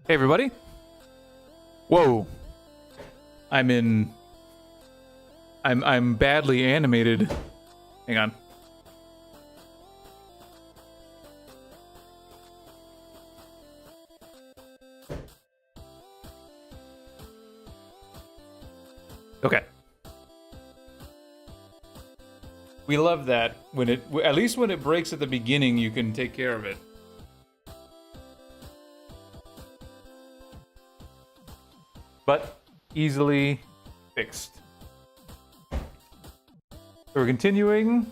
Hey everybody. Whoa. I'm badly animated. Hang on. Okay. We love that when at least when it breaks at the beginning, you can take care of it. But easily fixed. So we're continuing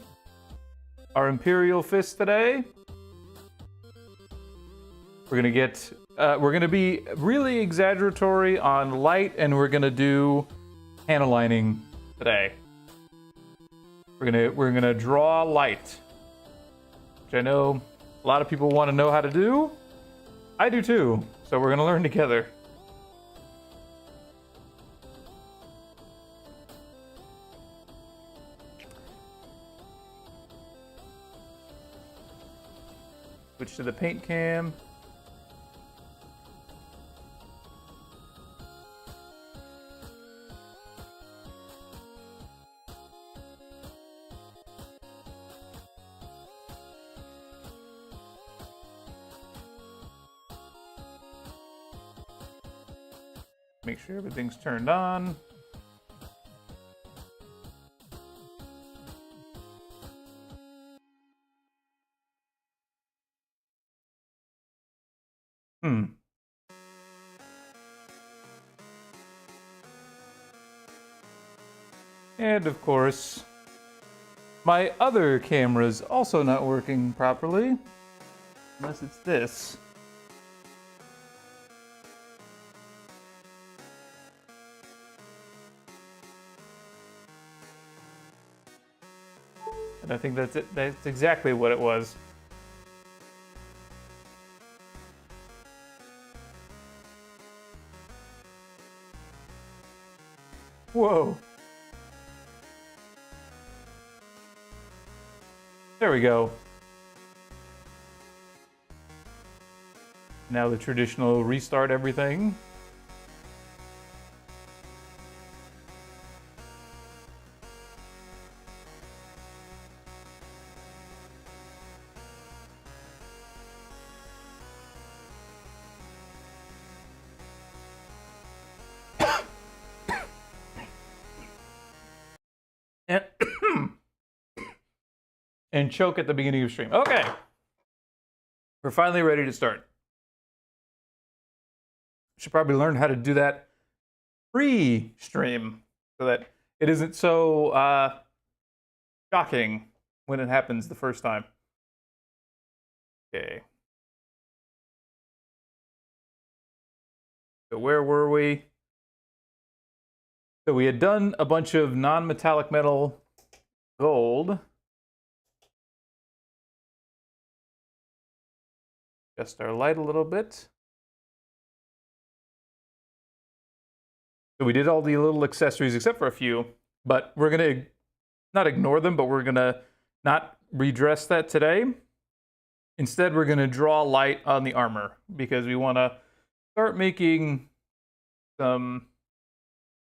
our Imperial fist today. We're gonna be really exaggeratory on light, and we're gonna do panel lining today. We're gonna draw light, which I know a lot of people want to know how to do. I do too. So we're gonna learn together. Switch to the paint cam. Make sure everything's turned on. And of course, my other camera's also not working properly. Unless it's this. And I think that's it. That's exactly what it was. Whoa. There we go. Now the traditional restart everything. And choke at the beginning of stream. Okay. We're finally ready to start. Should probably learn how to do that pre-stream so that it isn't so shocking when it happens the first time. Okay. So where were we? So we had done a bunch of non-metallic metal gold. Adjust our light a little bit. So we did all the little accessories except for a few, but we're gonna not ignore them, but we're gonna not redress that today. Instead, we're gonna draw light on the armor because we wanna start making some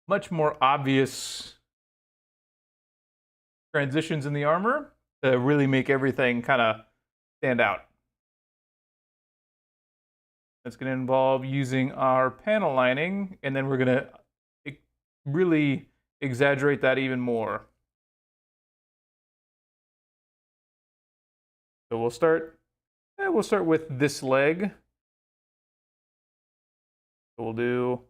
much more obvious transitions in the armor to really make everything kind of stand out. It's going to involve using our panel lining, and then we're going to really exaggerate that even more. So we'll start with this leg. So we'll do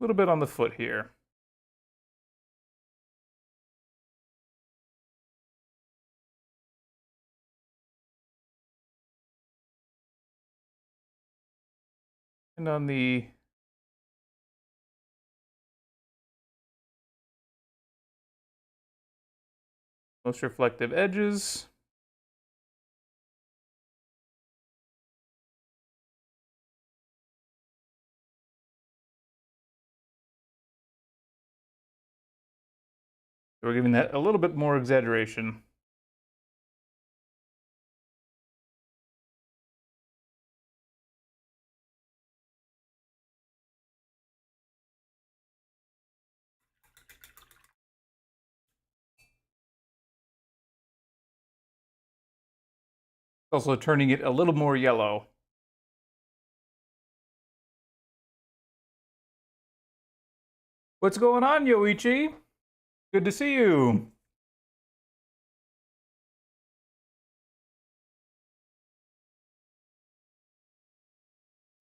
a little bit on the foot here. And on the most reflective edges. So we're giving that a little bit more exaggeration. Also turning it a little more yellow. What's going on, Yoichi? Good to see you.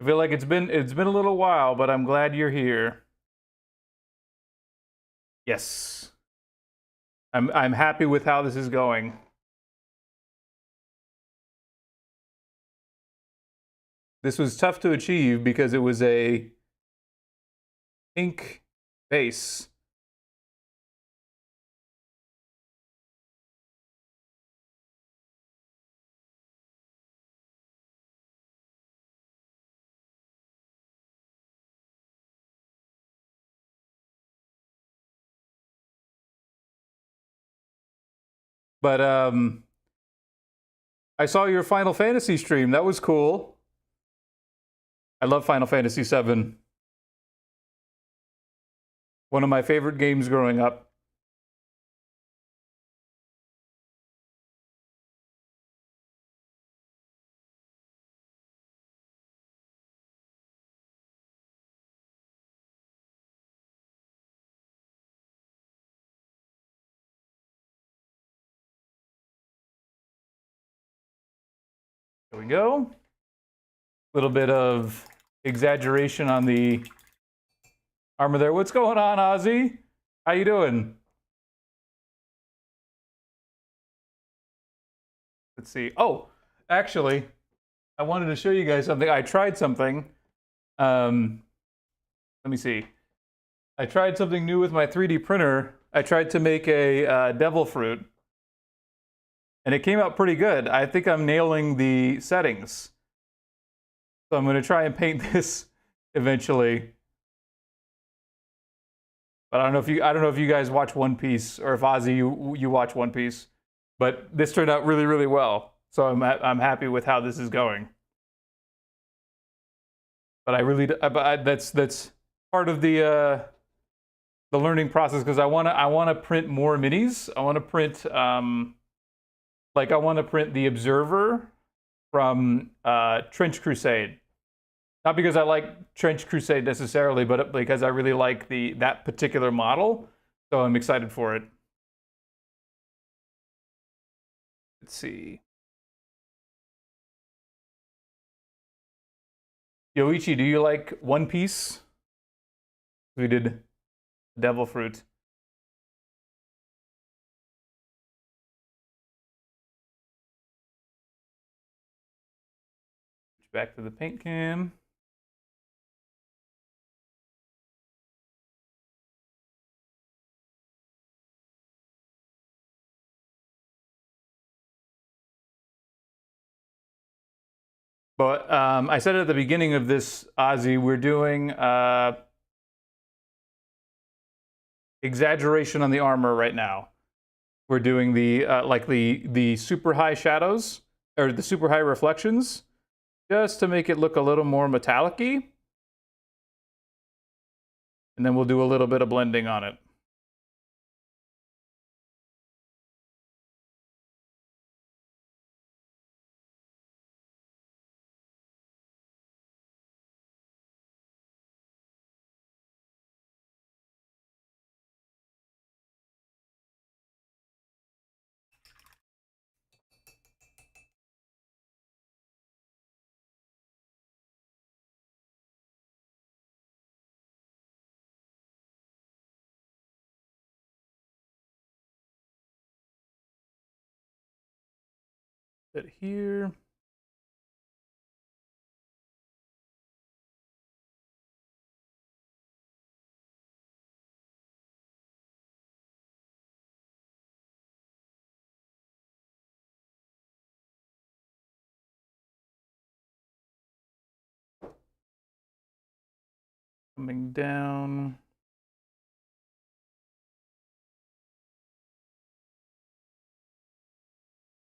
I feel like it's been a little while, but I'm glad you're here. Yes. I'm happy with how this is going. This was tough to achieve because it was a pink base. But I saw your Final Fantasy stream. That was cool. I love Final Fantasy VII. One of my favorite games growing up. There we go. A little bit of exaggeration on the armor there. What's going on, Ozzy? How you doing? Let's see. Oh, actually, I wanted to show you guys something. I tried something. Let me see. I tried something new with my 3D printer. I tried to make a devil fruit, and it came out pretty good. I think I'm nailing the settings. So I'm going to try and paint this eventually. But I don't know if you guys watch One Piece, or if Ozzy you watch One Piece. But this turned out really, really well. So I'm happy with how this is going. But that's part of the learning process, because I wanna print more minis. I wanna print I wanna print the Observer from Trench Crusade. Not because I like Trench Crusade necessarily, but because I really like that particular model. So I'm excited for it. Let's see. Yoichi, do you like One Piece? We did Devil Fruit. Back to the paint can. But I said at the beginning of this, Ozzy, we're doing exaggeration on the armor right now. We're doing the super high shadows, or the super high reflections, just to make it look a little more metallic-y. And then we'll do a little bit of blending on it. Bit here. Coming down.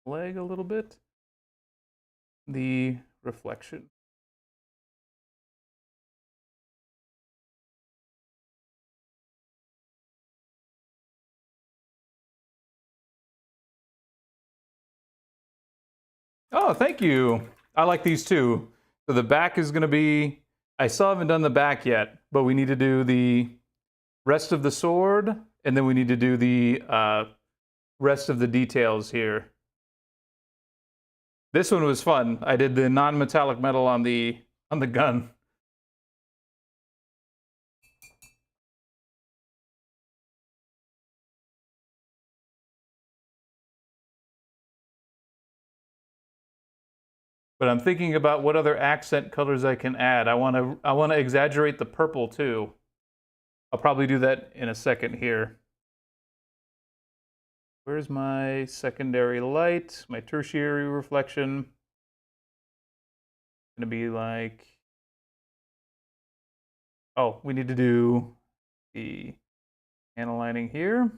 Leg a little bit. The reflection. Oh, thank you. I like these too. So the back is going to be, I still haven't done the back yet, but we need to do the rest of the sword, and then we need to do the rest of the details here. This one was fun. I did the non-metallic metal on the gun. But I'm thinking about what other accent colors I can add. I want to exaggerate the purple too. I'll probably do that in a second here. Where's my secondary light? My tertiary reflection. Gonna be like, oh, we need to do the panel lining here.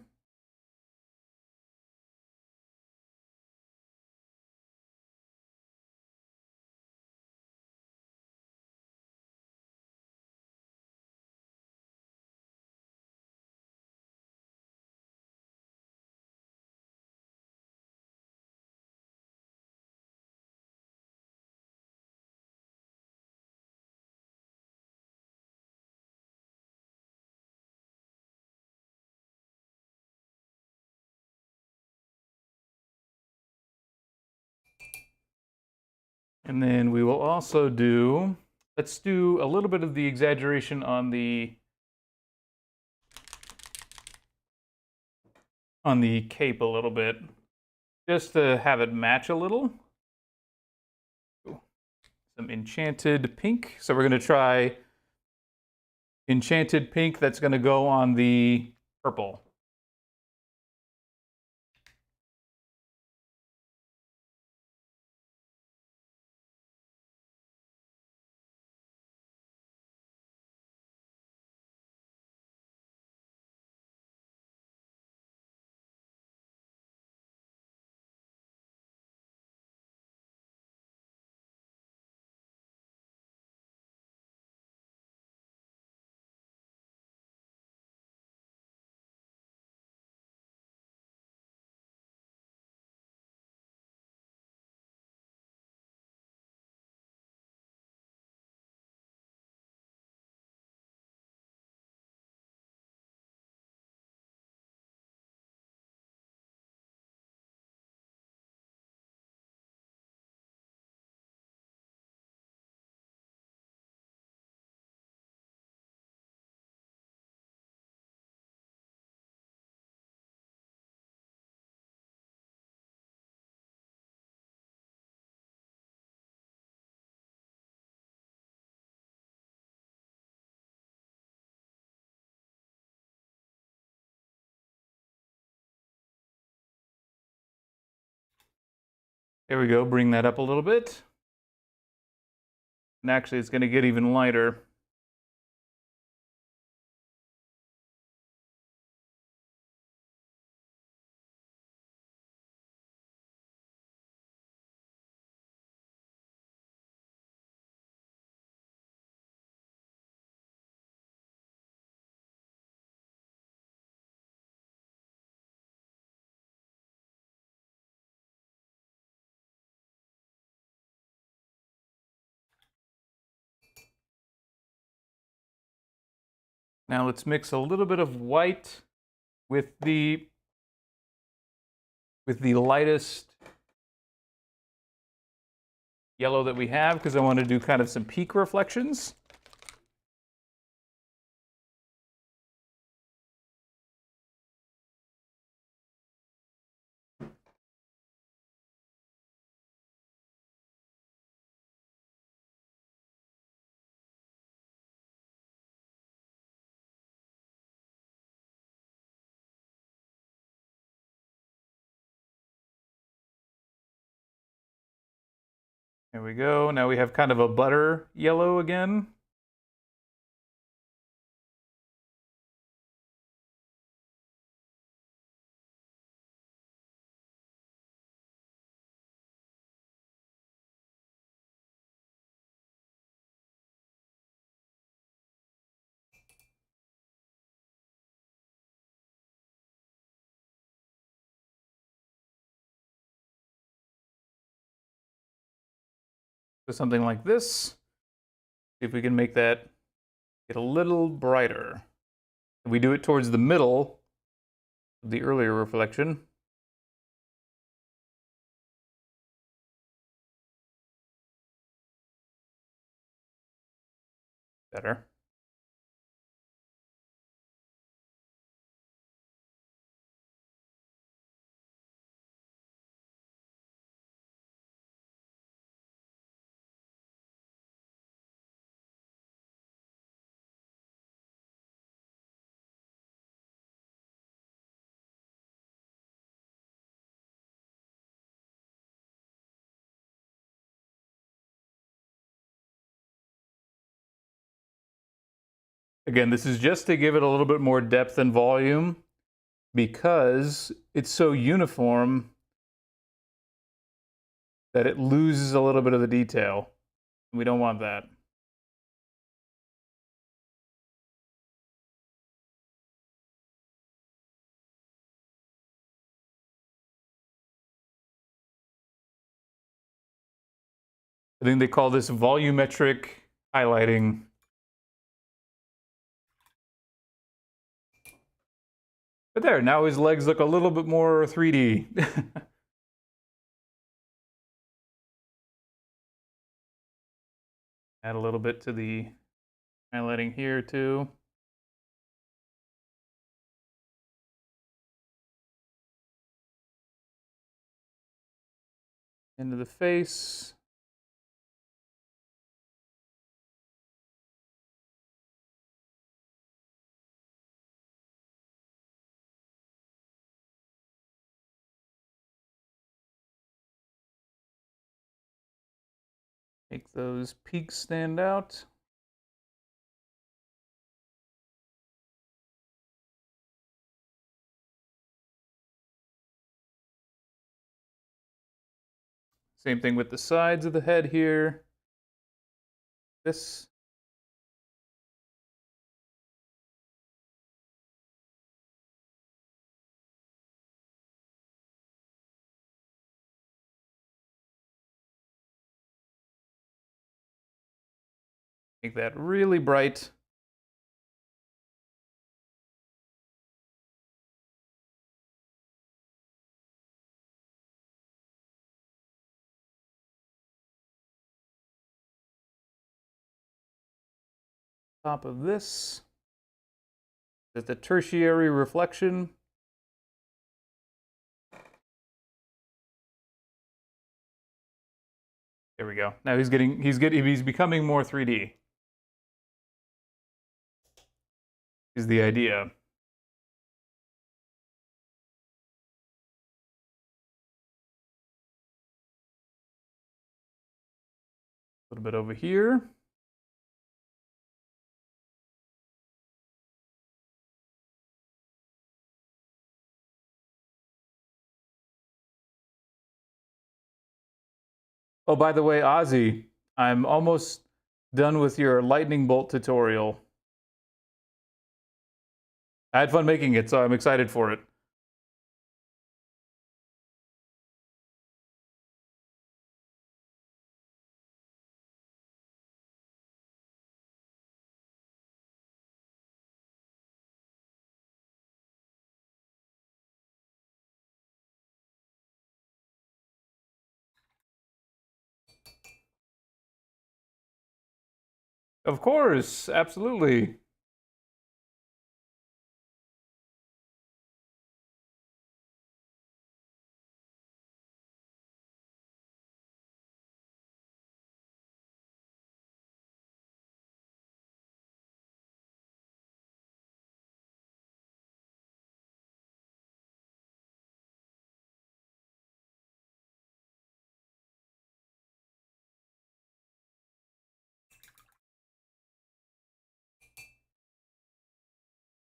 And then we will also do, let's do a little bit of the exaggeration on the cape a little bit, just to have it match a little. Some enchanted pink. So we're going to try enchanted pink that's going to go on the purple. There we go, bring that up a little bit. And actually it's going to get even lighter. Now let's mix a little bit of white with the lightest yellow that we have, because I want to do kind of some peak reflections. There we go. Now we have kind of a butter yellow again. So something like this. See if we can make that get a little brighter. If we do it towards the middle of the earlier reflection. Better. Again, this is just to give it a little bit more depth and volume because it's so uniform that it loses a little bit of the detail. We don't want that. I think they call this volumetric highlighting. But there, now his legs look a little bit more 3D. Add a little bit to the highlighting here too. Into the face. Make those peaks stand out. Same thing with the sides of the head here. This. Make that really bright. Top of this. There's the tertiary reflection. There we go. Now he's becoming more 3D. Is the idea. A little bit over here. Oh, by the way, Ozzy, I'm almost done with your lightning bolt tutorial. I had fun making it, so I'm excited for it. Of course, absolutely.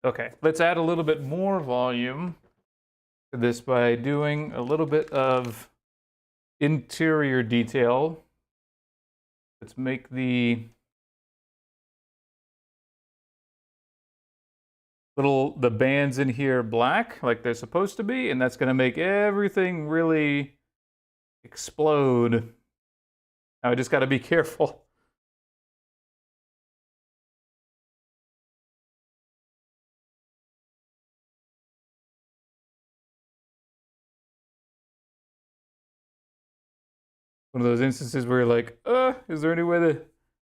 Okay, let's add a little bit more volume to this by doing a little bit of interior detail. Let's make the bands in here black like they're supposed to be, and that's going to make everything really explode. Now I just got to be careful. One of those instances where you're like, is there any way to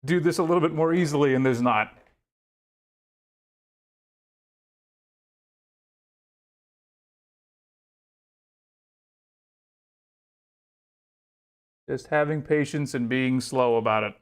do this a little bit more easily? And there's not. Just having patience and being slow about it.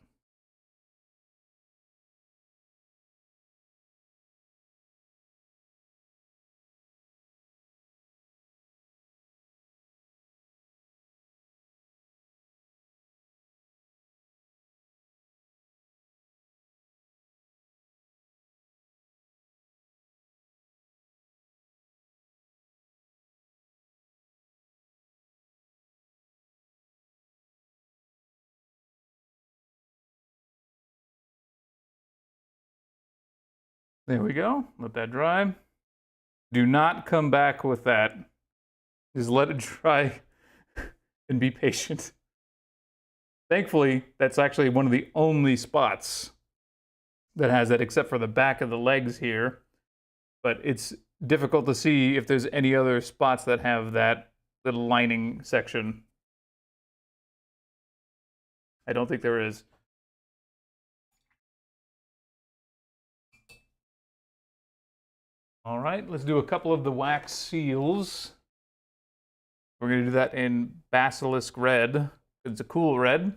There we go. Let that dry. Do not come back with that. Just let it dry and be patient. Thankfully, that's actually one of the only spots that has that, except for the back of the legs here. But it's difficult to see if there's any other spots that have that little lining section. I don't think there is. All right, let's do a couple of the wax seals. We're going to do that in Basilisk Red. It's a cool red.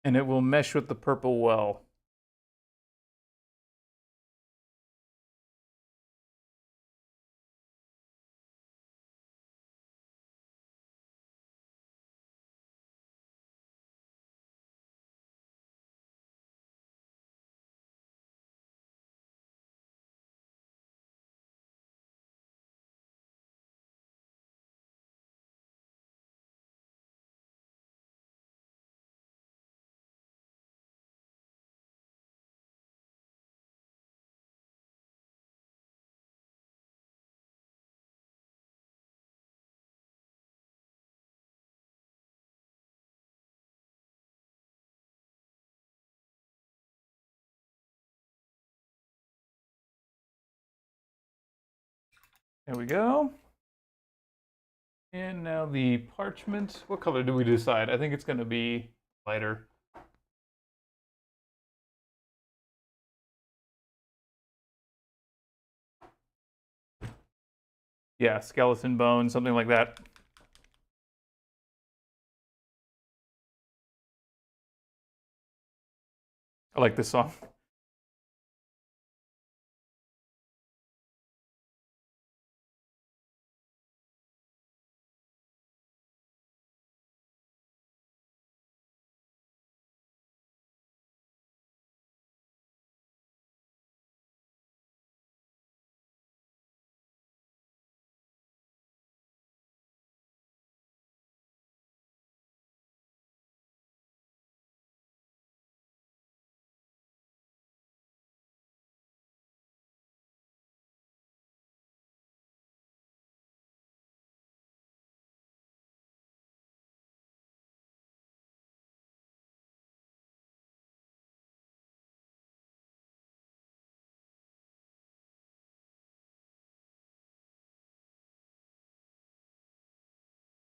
And it will mesh with the purple well. There we go. And now the parchment. What color do we decide? I think it's going to be lighter. Yeah, skeleton bone, something like that. I like this song.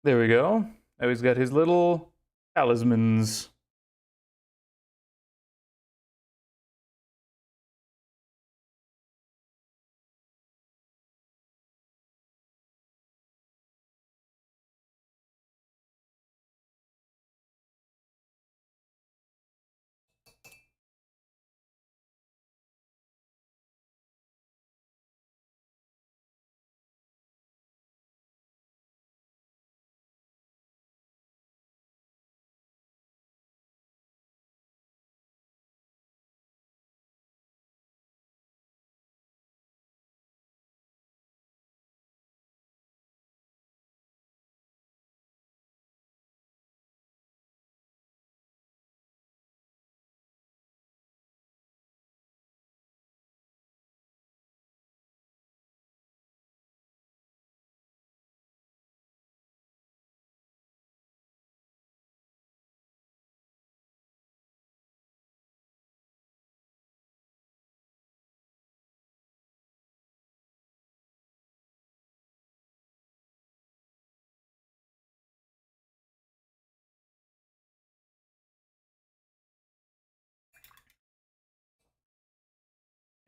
There we go. Now he's got his little talismans.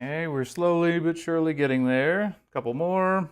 Okay, we're slowly but surely getting there. A couple more.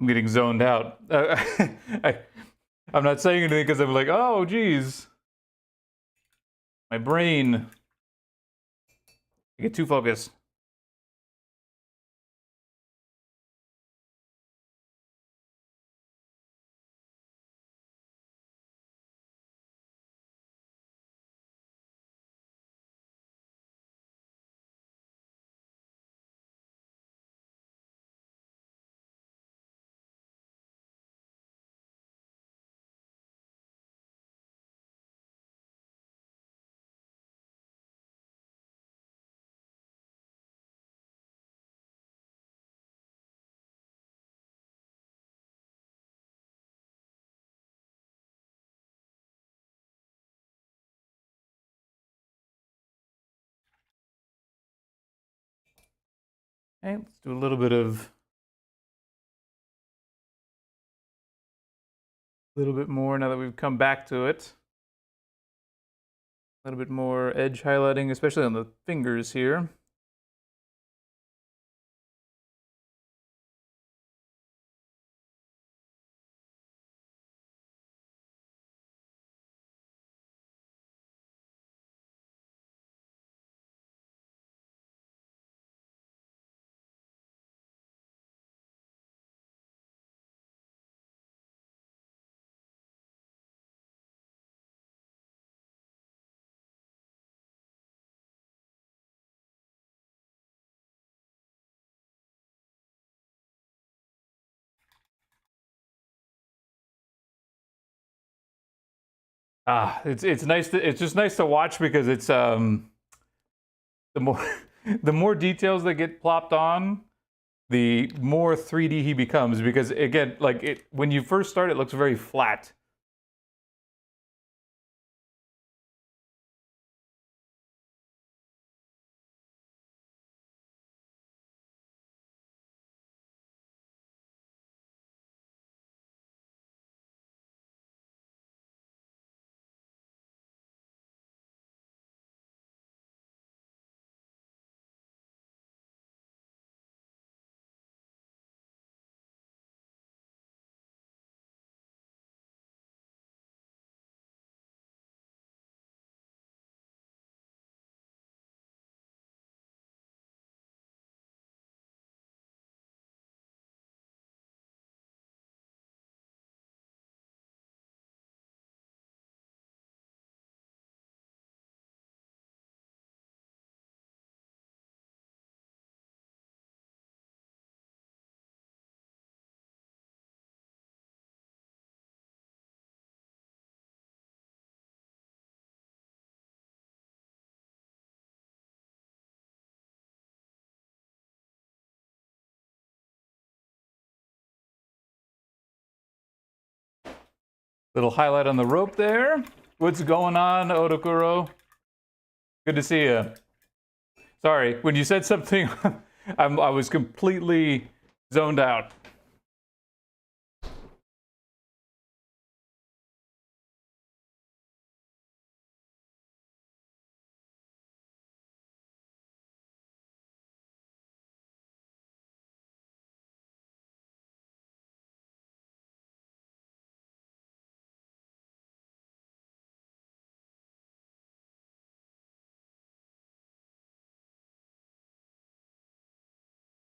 I'm getting zoned out. I'm not saying anything because I'm like, oh, geez. My brain. I get too focused. Okay, let's do a little bit more now that we've come back to it. A little bit more edge highlighting, especially on the fingers here. It's nice to, it's just nice to watch because it's the more the more details that get plopped on, the more 3D he becomes, because again, like it when you first start it looks very flat. Little highlight on the rope there. What's going on, Odokuro? Good to see you. Sorry, when you said something, I was completely zoned out.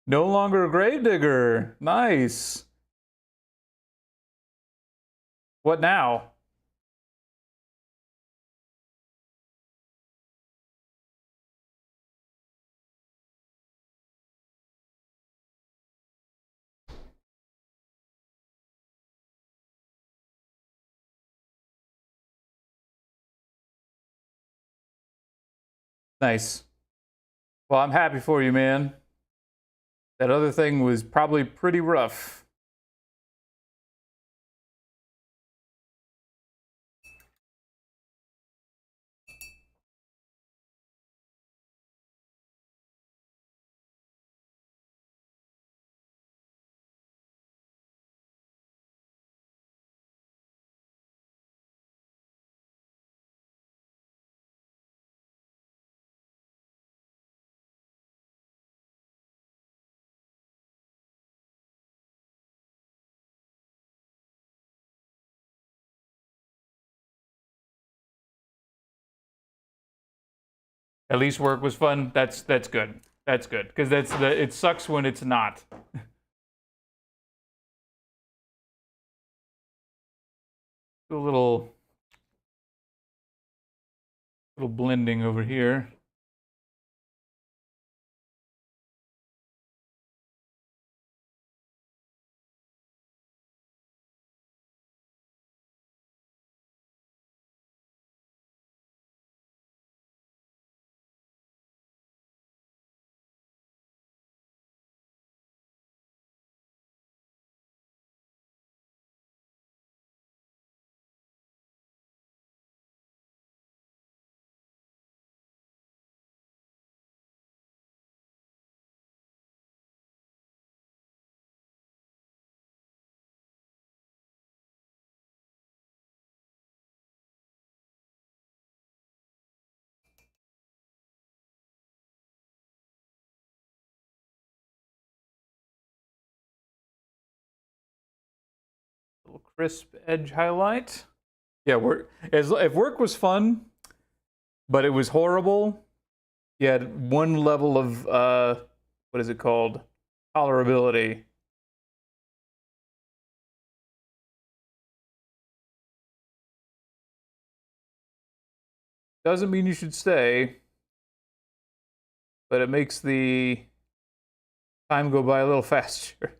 No longer a gravedigger. Nice. What now? Nice. Well, I'm happy for you, man. That other thing was probably pretty rough. At least work was fun. That's good. That's good because it sucks when it's not. A little blending over here. Little crisp edge highlight. Yeah, if work was fun, but it was horrible, you had one level of what is it called? Tolerability. Doesn't mean you should stay, but it makes the time go by a little faster.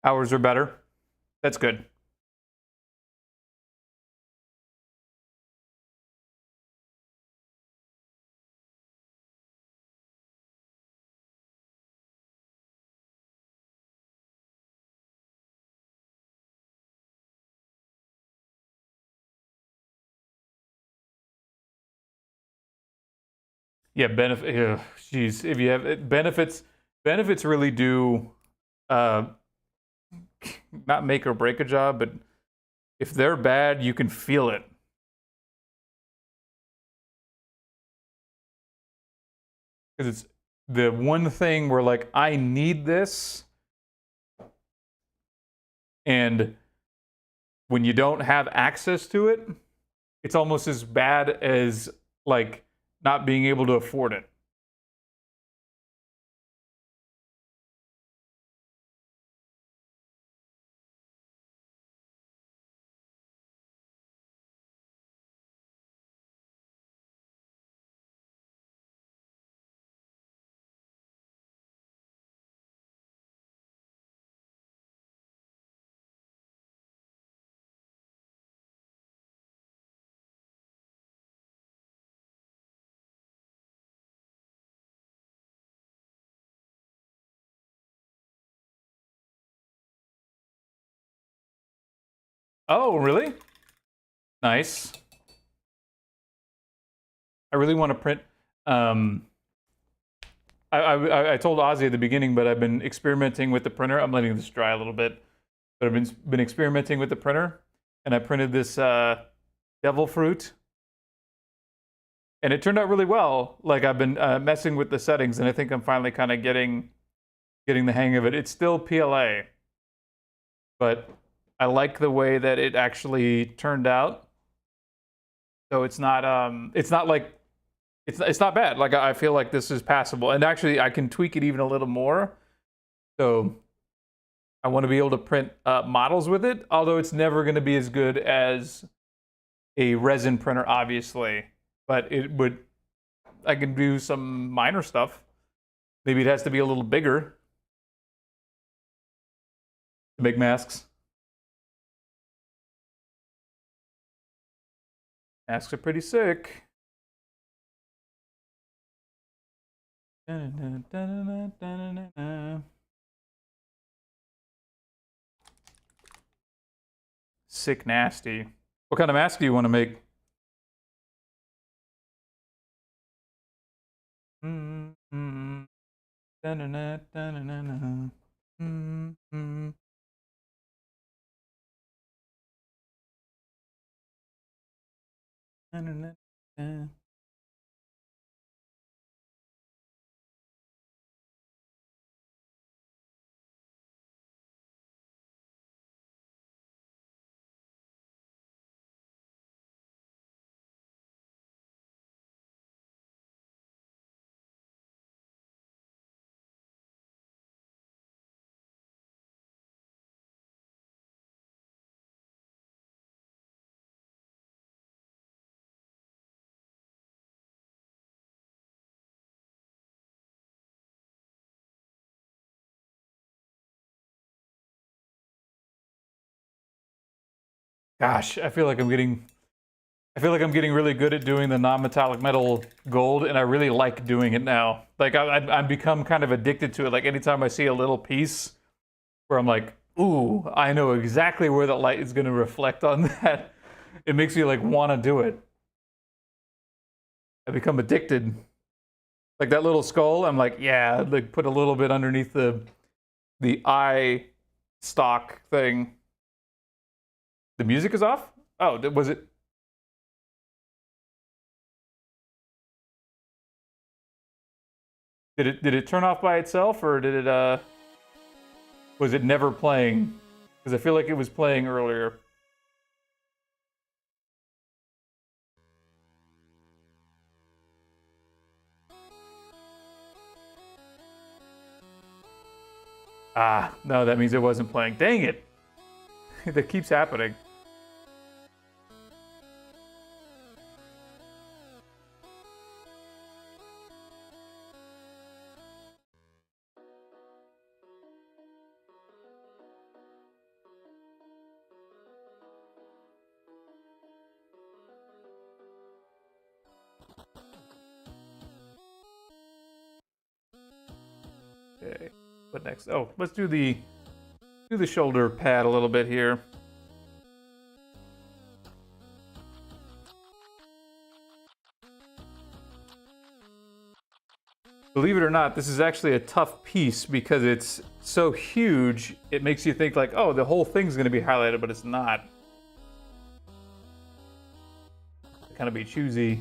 Hours are better. That's good. Yeah, benefit. Jeez, if you have benefits really do uh, not make or break a job, but if they're bad, you can feel it. Because it's the one thing where like I need this, and when you don't have access to it, it's almost as bad as like not being able to afford it. Oh, really? Nice. I really want to print. I told Ozzy at the beginning, but I've been experimenting with the printer. I'm letting this dry a little bit, but I've been experimenting with the printer, and I printed this devil fruit, and it turned out really well. Like I've been messing with the settings, and I think I'm finally kind of getting the hang of it. It's still PLA, but I like the way that it actually turned out. So it's not like it's not bad. Like I feel like this is passable, and actually I can tweak it even a little more. So I want to be able to print models with it, although it's never going to be as good as a resin printer, obviously. But I can do some minor stuff. Maybe it has to be a little bigger to make masks. Masks are pretty sick. Sick nasty. What kind of mask do you want to make? Gosh, I feel like I'm getting really good at doing the non-metallic metal gold, and I really like doing it now. Like I've become kind of addicted to it. Like anytime I see a little piece where I'm like, ooh, I know exactly where the light is going to reflect on that. It makes me like want to do it. I become addicted. Like that little skull, I'm like, yeah, like put a little bit underneath the eye stock thing. The music is off? Oh, was it? Did it turn off by itself, or did it was it never playing? Because I feel like it was playing earlier. Ah, no, that means it wasn't playing. Dang it! That keeps happening. Okay, what next? Oh, let's do the shoulder pad a little bit here. Believe it or not, this is actually a tough piece because it's so huge, it makes you think like, oh, the whole thing's gonna be highlighted, but it's not. Kind of be choosy.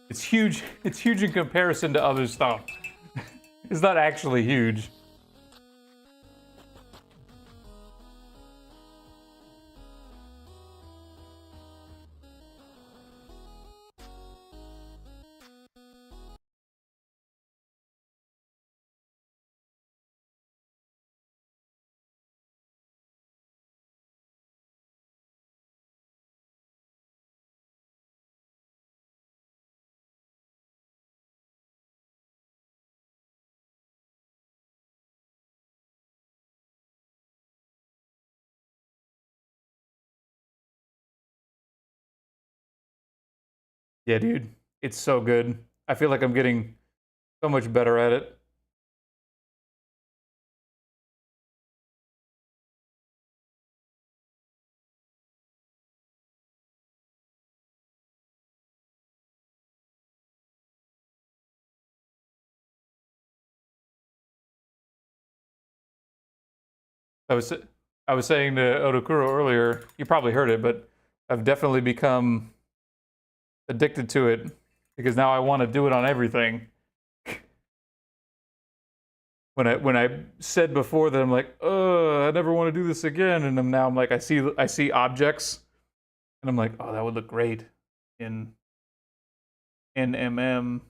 It's huge. It's huge in comparison to other stuff. It's not actually huge. Yeah, dude. It's so good. I feel like I'm getting so much better at it. I was I was saying to Odokuro earlier, you probably heard it, but I've definitely become addicted to it because now I want to do it on everything. When I said before that I'm like, I never want to do this again, and I'm like, I see objects, and I'm like, oh, that would look great in NMM.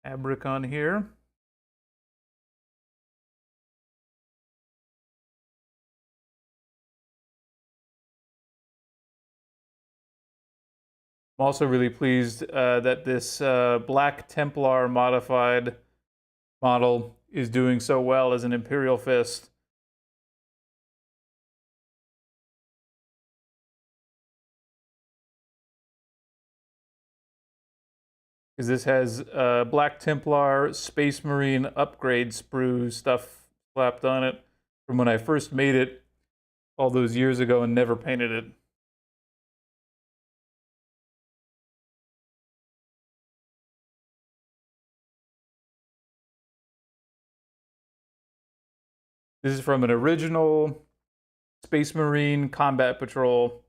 Abricon here. I'm also really pleased that this Black Templar modified model is doing so well as an Imperial Fist. Because this has Black Templar Space Marine upgrade sprue stuff slapped on it from when I first made it all those years ago and never painted it. This is from an original Space Marine Combat Patrol.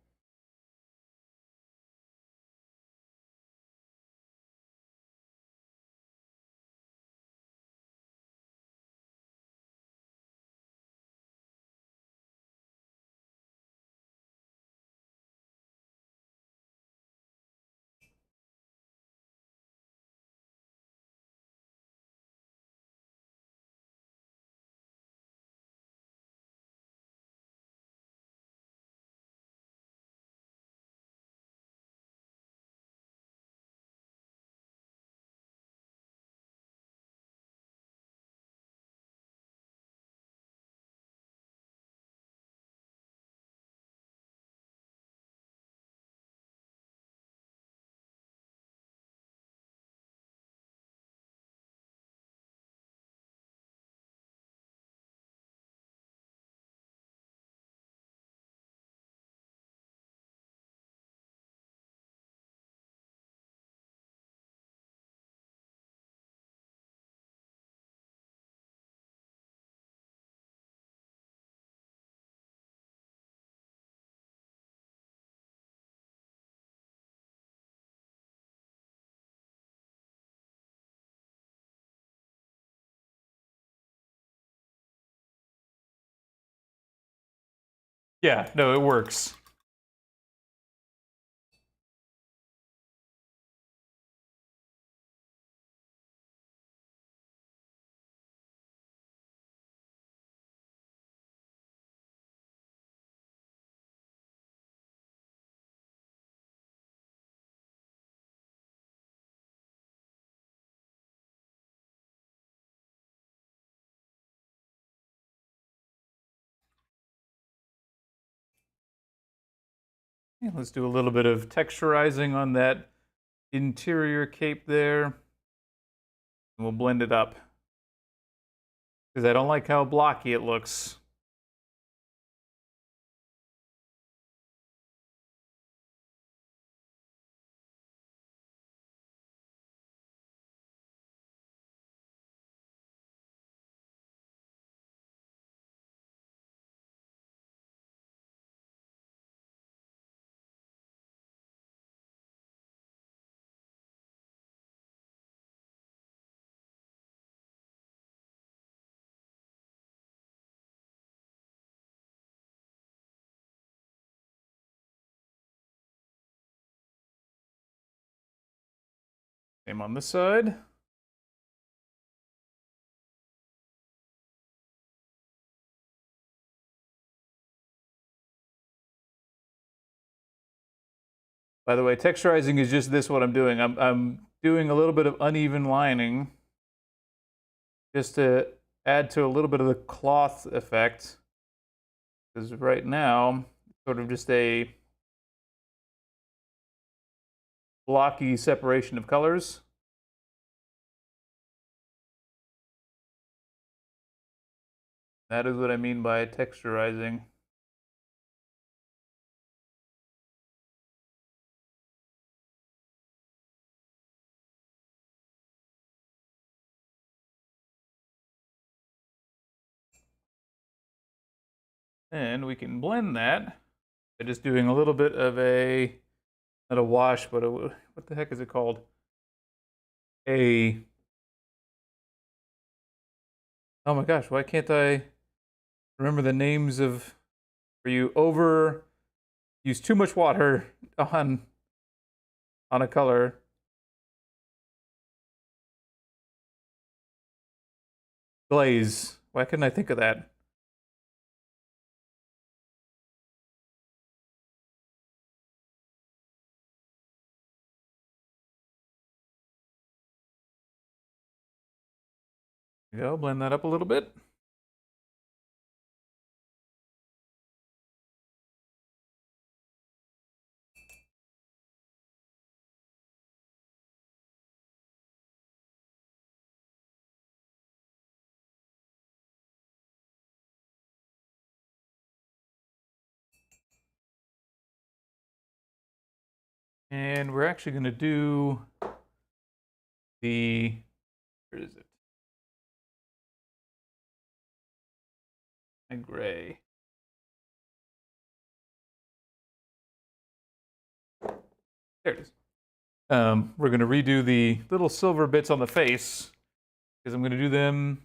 Yeah, no, it works. Yeah, let's do a little bit of texturizing on that interior cape there. And we'll blend it up. Because I don't like how blocky it looks. Same on this side. By the way, texturizing is just this what I'm doing. I'm doing a little bit of uneven lining just to add to a little bit of the cloth effect. Because right now, it's sort of just a blocky separation of colors. That is what I mean by texturizing. And we can blend that by just doing a little bit of a, not a wash, but what the heck is it called? Oh my gosh, why can't I remember the names of, where you use too much water on a color. Glaze. Why couldn't I think of that? There you go, blend that up a little bit. And we're actually going to do the, where is it? And gray. There it is. We're going to redo the little silver bits on the face because I'm going to do them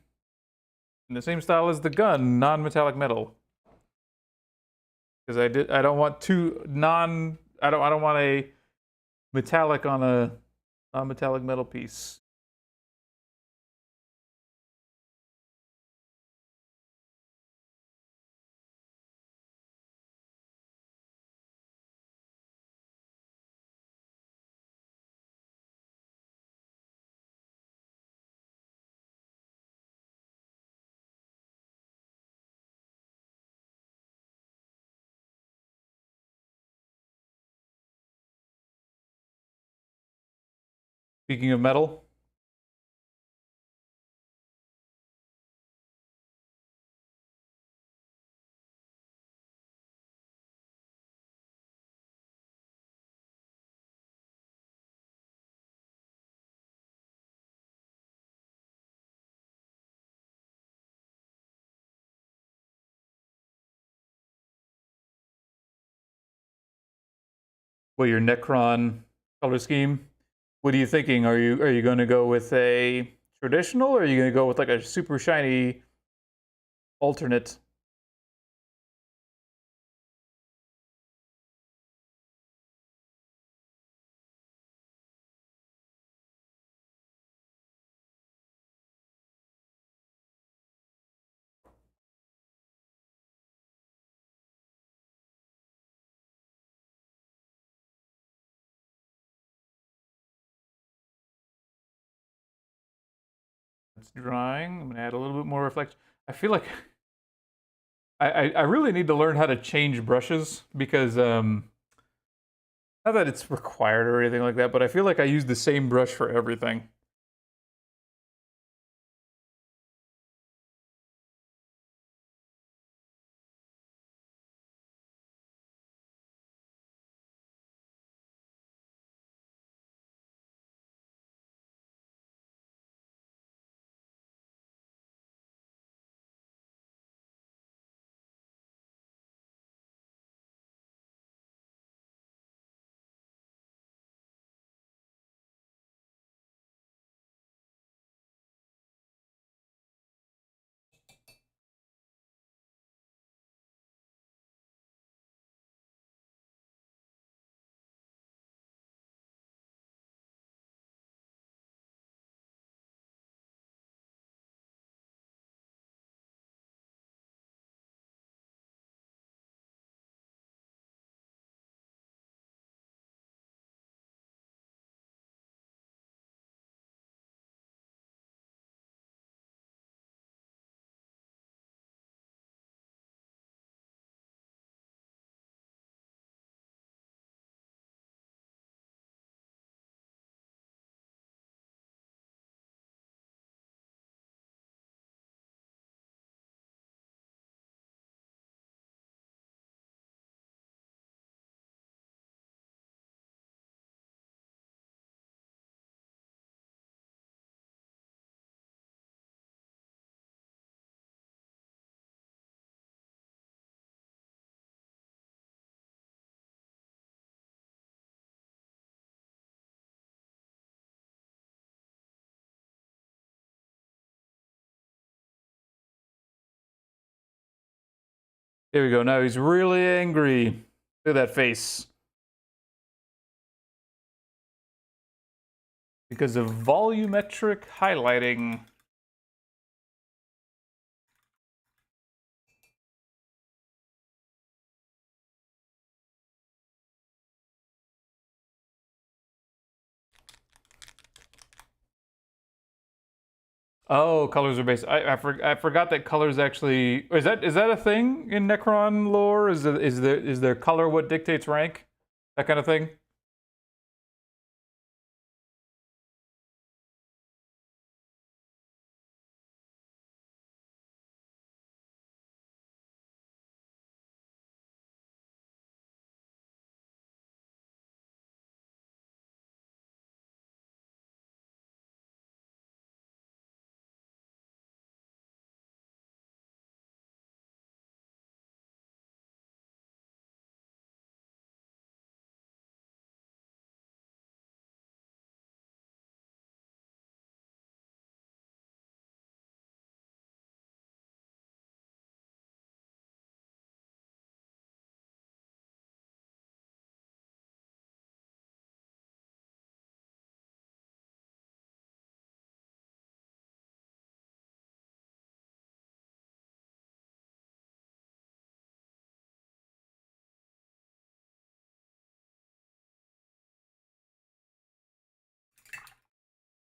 in the same style as the gun, non-metallic metal. Because I don't want I don't want a metallic on a non-metallic metal piece. Speaking of metal, your Necron color scheme. What are you thinking? Are you going to go with a traditional, or are you going to go with like a super shiny alternate? It's drying. I'm gonna add a little bit more reflection. I feel like I really need to learn how to change brushes because not that it's required or anything like that, but I feel like I use the same brush for everything. There we go. Now he's really angry. Look at that face. Because of volumetric highlighting. Oh, colors are based. I forgot that colors actually is that a thing in Necron lore? Is there color what dictates rank? That kind of thing?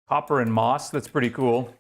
Copper and moss. That's pretty cool.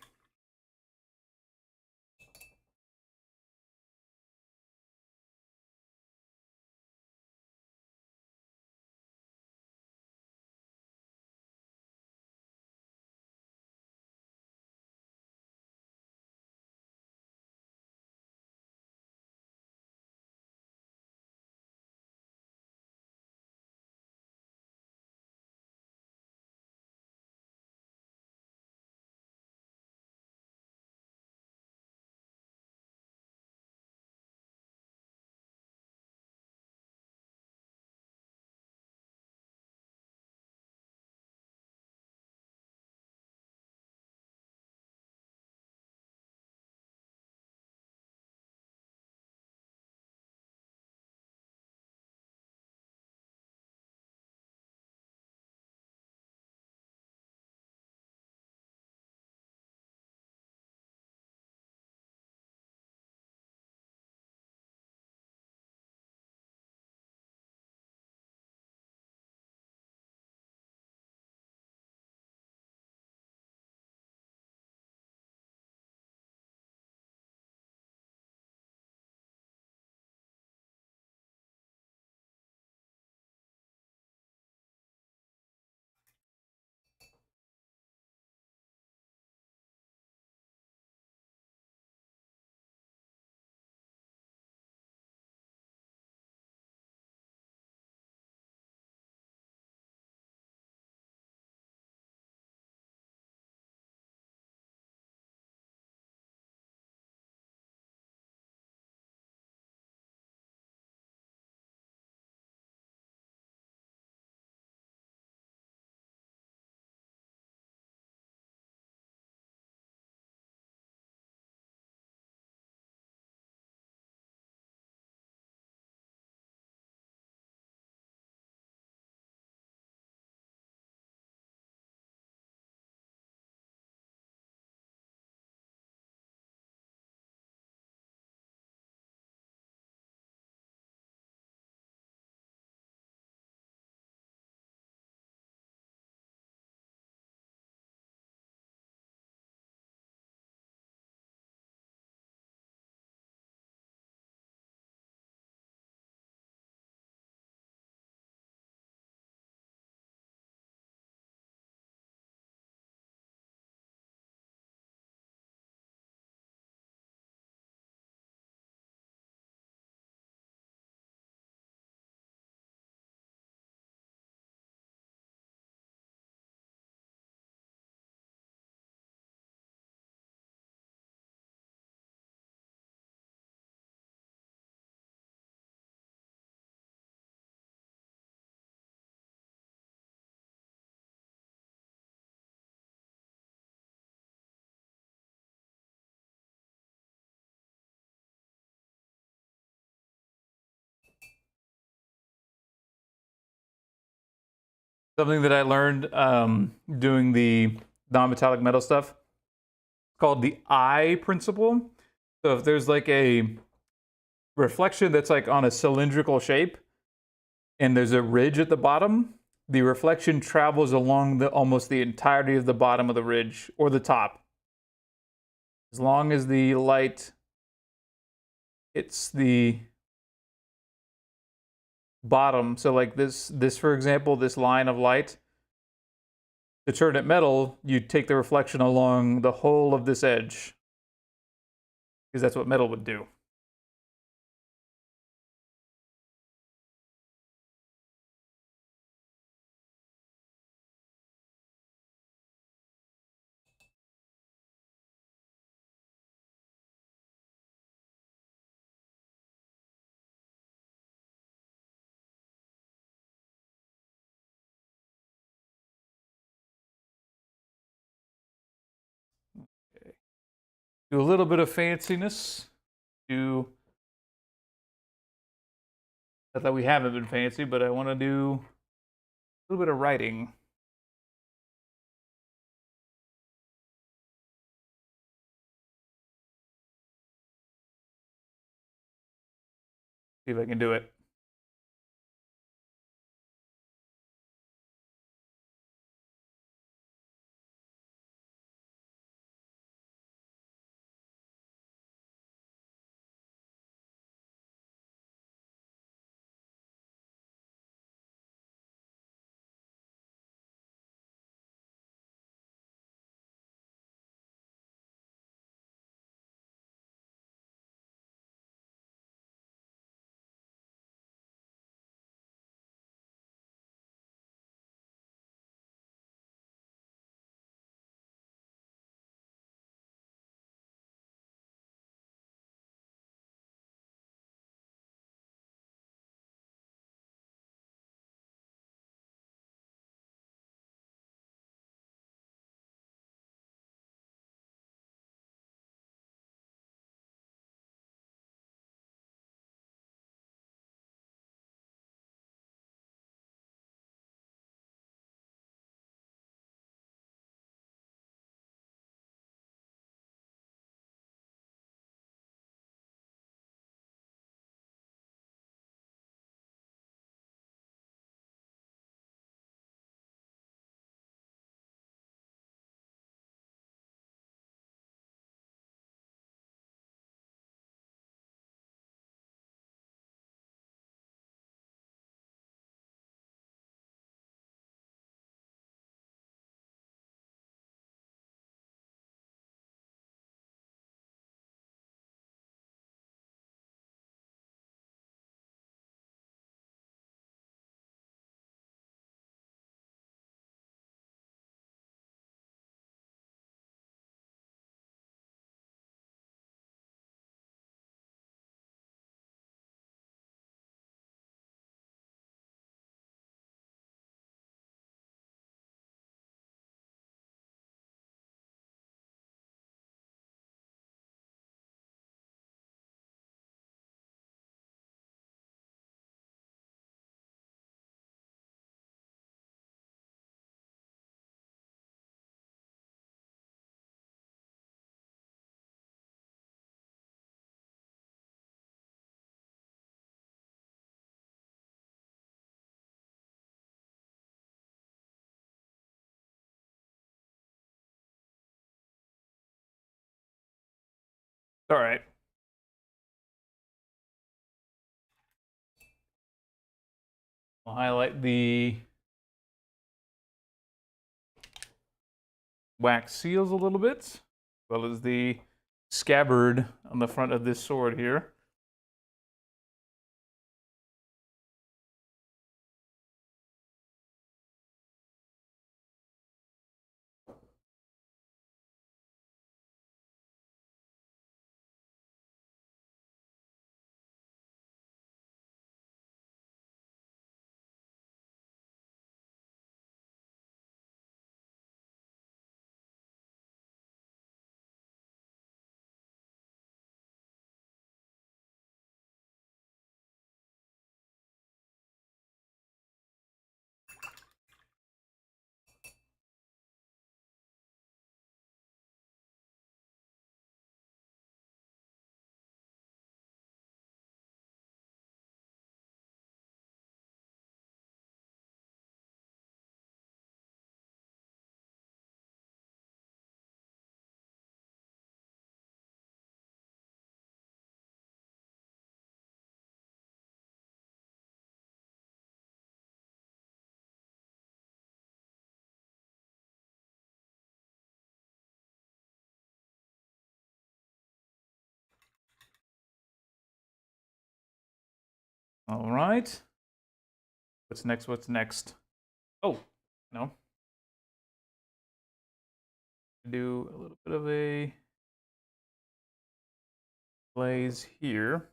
something that I learned doing the non-metallic metal stuff called the eye principle. So if there's like a reflection that's like on a cylindrical shape and there's a ridge at the bottom, the reflection travels along almost the entirety of the bottom of the ridge or the top. As long as the light hits the bottom. So like this for example, this line of light, to turn it metal, you take the reflection along the whole of this edge, because that's what metal would do. Okay. Do a little bit of fanciness. Do not that we haven't been fancy, but I want to do a little bit of writing. See if I can do it. All right. I'll highlight the wax seals a little bit, as well as the scabbard on the front of this sword here. All right. What's next? What's next? Oh, no. Do a little bit of a blaze here.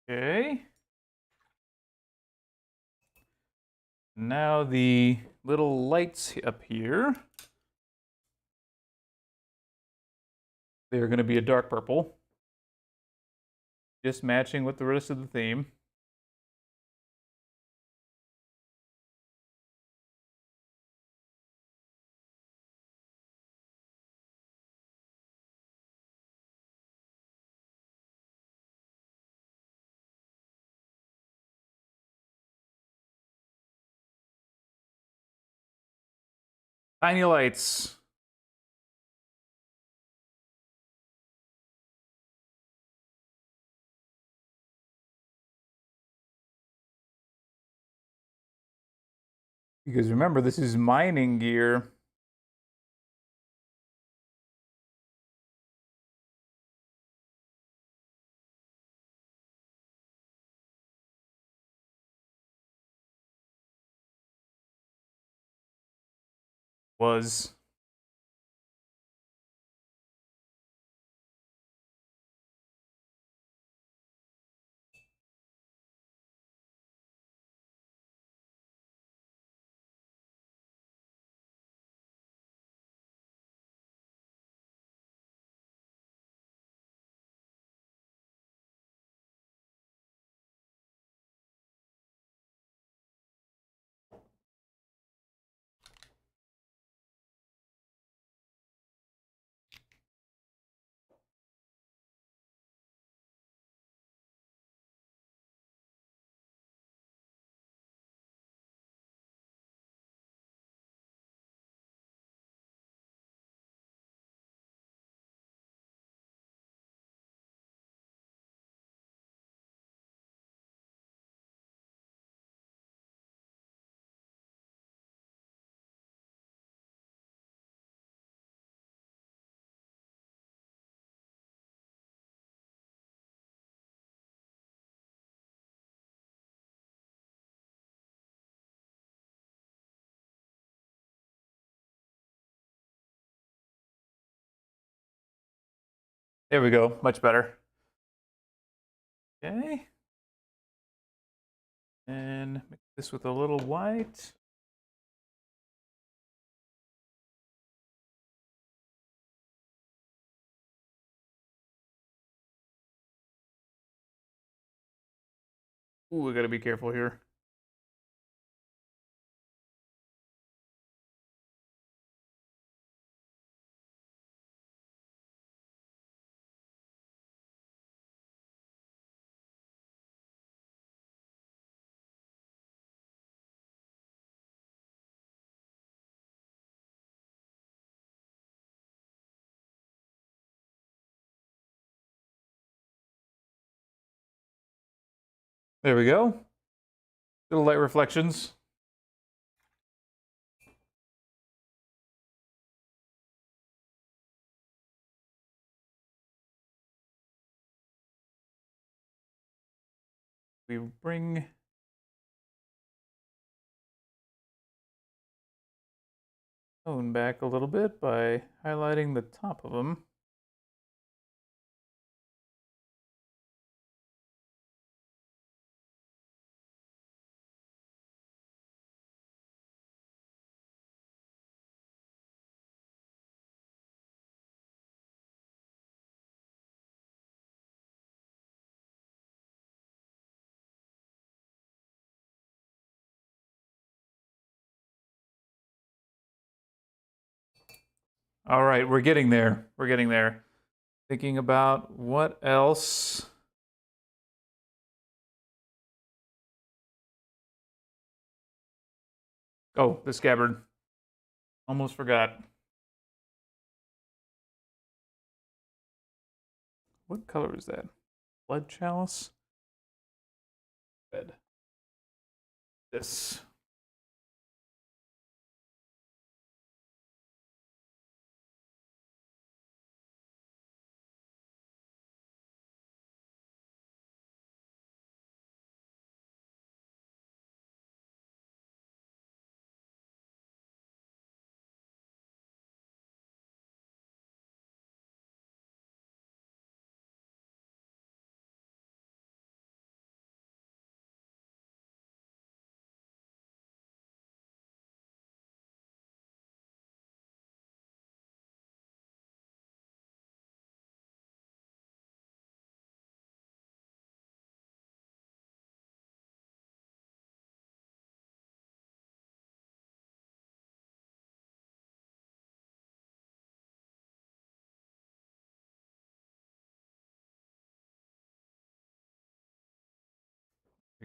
Okay. Now the little lights up here, they're going to be a dark purple, just matching with the rest of the theme. Tiny lights. Because remember, this is mining gear. Was. There we go. Much better. Okay. And mix this with a little white. Ooh, we gotta be careful here. There we go. Little light reflections. We bring tone back a little bit by highlighting the top of them. All right, we're getting there. We're getting there. Thinking about what else. Oh, the scabbard. Almost forgot. What color is that? Blood chalice? Red. This.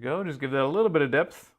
There you go. Just give that a little bit of depth.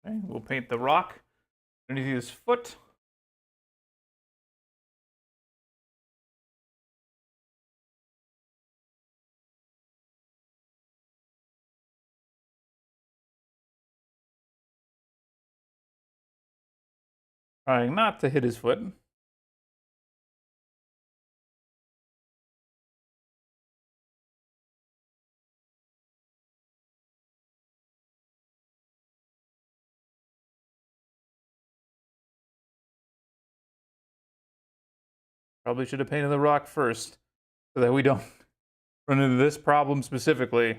Okay, we'll paint the rock underneath his foot. Trying not to hit his foot. Probably should have painted the rock first so that we don't run into this problem specifically.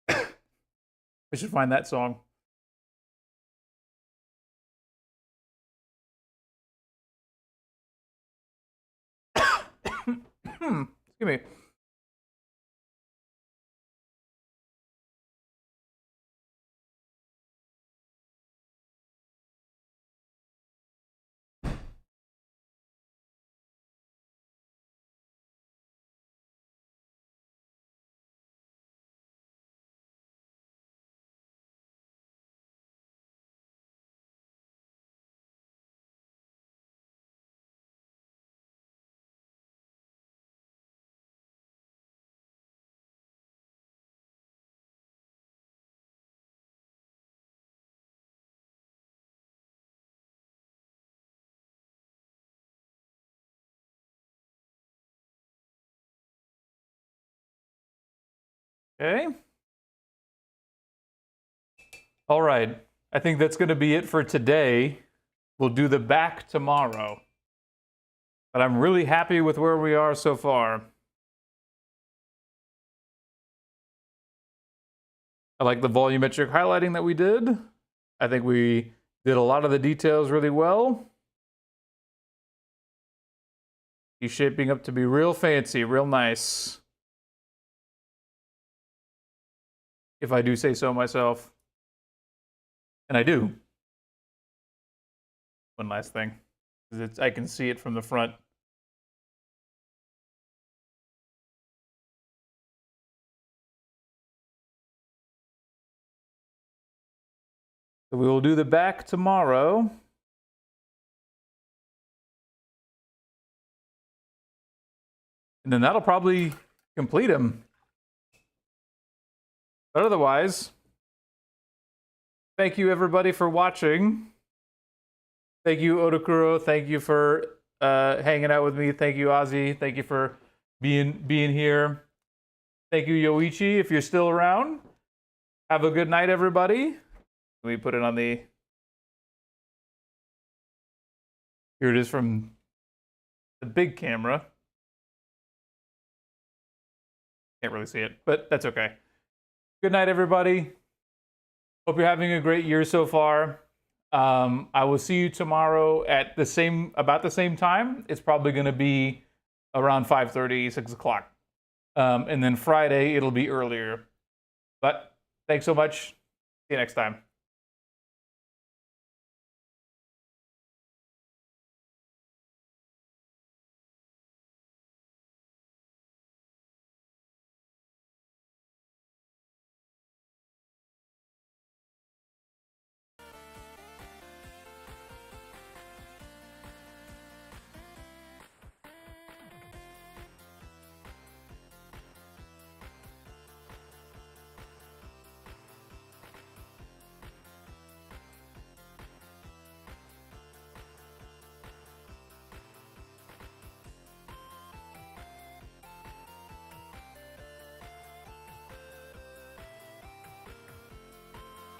We should find that song. Excuse me. Okay. All right. I think that's going to be it for today. We'll do the back tomorrow. But I'm really happy with where we are so far. I like the volumetric highlighting that we did. I think we did a lot of the details really well. He's shaping up to be real fancy, real nice. If I do say so myself. And I do. One last thing. I can see it from the front. So we will do the back tomorrow. And then that'll probably complete him. But otherwise, thank you everybody for watching. Thank you, Odokuro. Thank you for hanging out with me. Thank you, Ozzy. Thank you for being here. Thank you, Yoichi, if you're still around. Have a good night, everybody. Let me put it on the... Here it is from the big camera. Can't really see it, but that's okay. Good night, everybody. Hope you're having a great year so far. I will see you tomorrow at about the same time. It's probably going to be around 5:30, 6 o'clock. And then Friday, it'll be earlier. But thanks so much. See you next time.